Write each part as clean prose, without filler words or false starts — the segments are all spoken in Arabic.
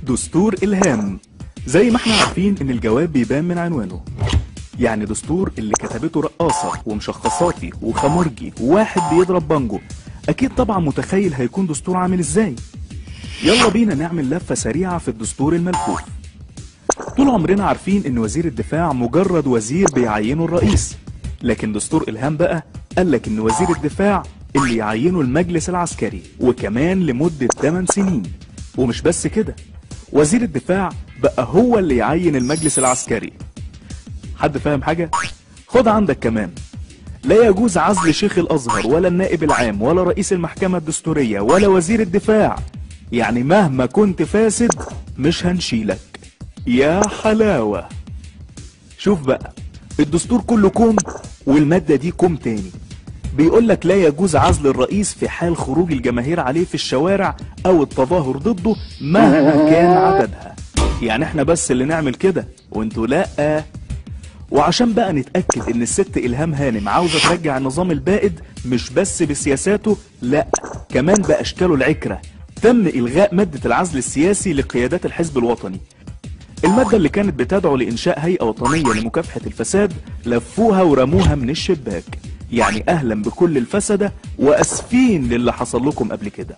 دستور إلهام. زي ما احنا عارفين ان الجواب بيبان من عنوانه، يعني دستور اللي كتبته رقاصة ومشخصاتي وخمرجي وواحد بيضرب بانجو. اكيد طبعا متخيل هيكون دستور عامل ازاي. يلا بينا نعمل لفة سريعة في الدستور الملفوف. طول عمرنا عارفين ان وزير الدفاع مجرد وزير بيعينه الرئيس، لكن دستور إلهام بقى قالك ان وزير الدفاع اللي يعينه المجلس العسكري، وكمان لمدة 8 سنين. ومش بس كده، وزير الدفاع بقى هو اللي يعين المجلس العسكري. حد فاهم حاجة؟ خد عندك كمان، لا يجوز عزل شيخ الازهر ولا النائب العام ولا رئيس المحكمة الدستورية ولا وزير الدفاع. يعني مهما كنت فاسد مش هنشيلك. يا حلاوة. شوف بقى، الدستور كله كوم والمادة دي كوم تاني. بيقولك لا يجوز عزل الرئيس في حال خروج الجماهير عليه في الشوارع او التظاهر ضده مهما كان عددها. يعني احنا بس اللي نعمل كده وانتوا لا. وعشان بقى نتأكد ان الست إلهام هانم عاوزة ترجع النظام البائد مش بس بسياساته، لا كمان بأشكاله العكرة، تم إلغاء مادة العزل السياسي لقيادات الحزب الوطني. المادة اللي كانت بتدعو لإنشاء هيئة وطنية لمكافحة الفساد لفوها ورموها من الشباك. يعني أهلا بكل الفسدة وأسفين للي حصل لكم قبل كده.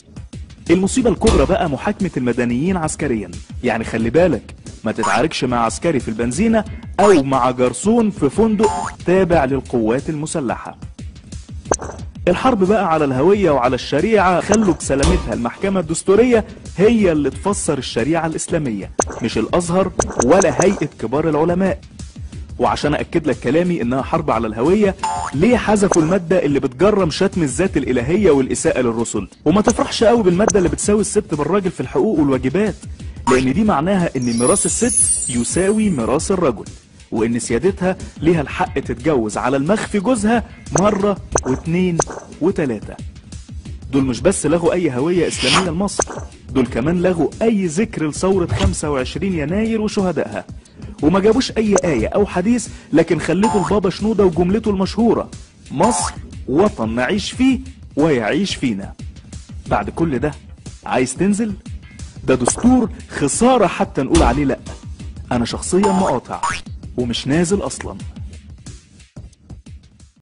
المصيبة الكبرى بقى محاكمة المدنيين عسكريا. يعني خلي بالك ما تتعاركش مع عسكري في البنزينة أو مع جرسون في فندق تابع للقوات المسلحة. الحرب بقى على الهوية وعلى الشريعة خلوا بسلامتها المحكمة الدستورية هي اللي تفسر الشريعة الإسلامية، مش الأزهر ولا هيئة كبار العلماء. وعشان أكد لك كلامي إنها حرب على الهوية، ليه حذفوا المادة اللي بتجرم شتم الذات الإلهية والإساءة للرسل؟ وما تفرحش قوي بالمادة اللي بتساوي الست بالراجل في الحقوق والواجبات، لأن دي معناها إن ميراث الست يساوي ميراث الرجل، وإن سيادتها ليها الحق تتجوز على المخفي جوزها مرة واثنين وثلاثة. دول مش بس لغوا أي هوية إسلامية لمصر، دول كمان لغوا أي ذكر لثورة 25 يناير وشهدائها. وما جابوش أي آية أو حديث، لكن خليته البابا شنودة وجملته المشهورة: مصر وطن نعيش فيه ويعيش فينا. بعد كل ده عايز تنزل؟ ده دستور خسارة حتى نقول عليه لأ. أنا شخصيا مقاطع ومش نازل أصلا.